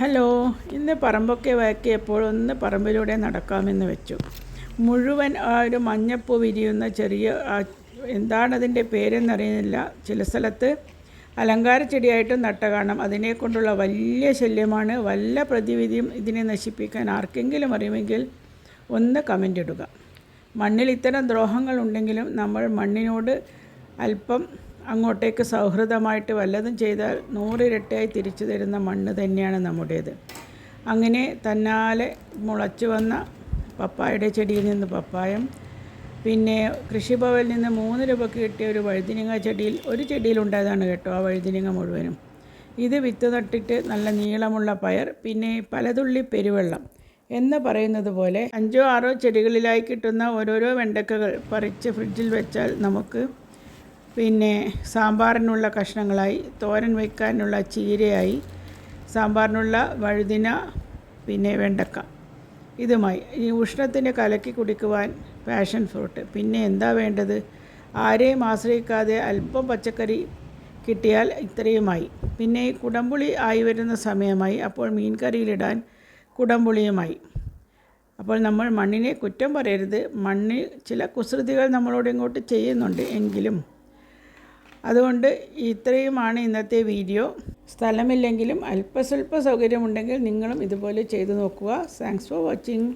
Hello, ഇന്ന് പറമ്പൊക്കെ വാക്കിയപ്പോൾ ഒന്ന് പറമ്പിലൂടെ നടക്കാമെന്ന് വെച്ചു. മുഴുവൻ ആ ഒരു മഞ്ഞപ്പൂ വിരിയുന്ന ചെറിയ എന്താണതിൻ്റെ പേരെന്നറിയുന്നില്ല. ചില സ്ഥലത്ത് അലങ്കാര ചെടിയായിട്ടും നട്ട കാണാം. അതിനെക്കൊണ്ടുള്ള വലിയ ശല്യമാണ്. വല്ല പ്രതിവിധിയും ഇതിനെ നശിപ്പിക്കാൻ ആർക്കെങ്കിലും അറിയുമെങ്കിൽ ഒന്ന് കമൻ്റ് ഇടുക. മണ്ണിൽ ഇത്തരം ദ്രോഹങ്ങളുണ്ടെങ്കിലും നമ്മൾ മണ്ണിനോട് അല്പം അങ്ങോട്ടേക്ക് സൗഹൃദമായിട്ട് വല്ലതും ചെയ്താൽ 100 ഇരട്ടിയായി തിരിച്ചു തരുന്ന മണ്ണ് തന്നെയാണ് നമ്മുടേത്. അങ്ങനെ തന്നാലെ മുളച്ചു വന്ന പപ്പായയുടെ ചെടിയിൽ നിന്ന് പപ്പായം, പിന്നെ കൃഷിഭവനിൽ നിന്ന് 3 രൂപയ്ക്ക് കിട്ടിയ ഒരു വഴുതിനങ്ങ ഒരു ചെടിയിലുണ്ടായതാണ് കേട്ടോ ആ വഴുതിനങ്ങ മുഴുവനും. ഇത് വിത്ത് നട്ടിട്ട് നല്ല നീളമുള്ള പയർ, പിന്നെ പലതുള്ളി പെരുവെള്ളം എന്ന് പറയുന്നത് പോലെ 5 6 ചെടികളിലായി കിട്ടുന്ന ഓരോരോ വെണ്ടക്കകൾ പറിച്ച് ഫ്രിഡ്ജിൽ വെച്ചാൽ നമുക്ക് പിന്നെ സാമ്പാറിനുള്ള കഷ്ണങ്ങളായി, തോരൻ വയ്ക്കാനുള്ള ചീരയായി, സാമ്പാറിനുള്ള വഴുതിന, പിന്നെ വെണ്ടക്ക, ഇതുമായി ഈ ഉഷ്ണത്തിന് കലക്കി കുടിക്കുവാൻ പാഷൻ ഫ്രൂട്ട്. പിന്നെ എന്താ വേണ്ടത്? ആരെയും ആശ്രയിക്കാതെ അല്പം പച്ചക്കറി കിട്ടിയാൽ ഇത്രയുമായി. പിന്നെ ഈ കുടംപുളി ആയി വരുന്ന സമയമായി. അപ്പോൾ മീൻ കറിയിലിടാൻ കുടംപുളിയുമായി. അപ്പോൾ നമ്മൾ മണ്ണിനെ കുറ്റം പറയരുത്. മണ്ണിൽ ചില കുസൃതികൾ നമ്മളോട് ഇങ്ങോട്ട് ചെയ്യുന്നുണ്ട്. എങ്കിലും അതുകൊണ്ട് ഇത്രയുമാണ് ഇന്നത്തെ വീഡിയോ. സ്ഥലമില്ലെങ്കിലും അല്പസ്വല്പ സൗകര്യമുണ്ടെങ്കിൽ നിങ്ങളും ഇതുപോലെ ചെയ്തു നോക്കുക. Thanks for watching.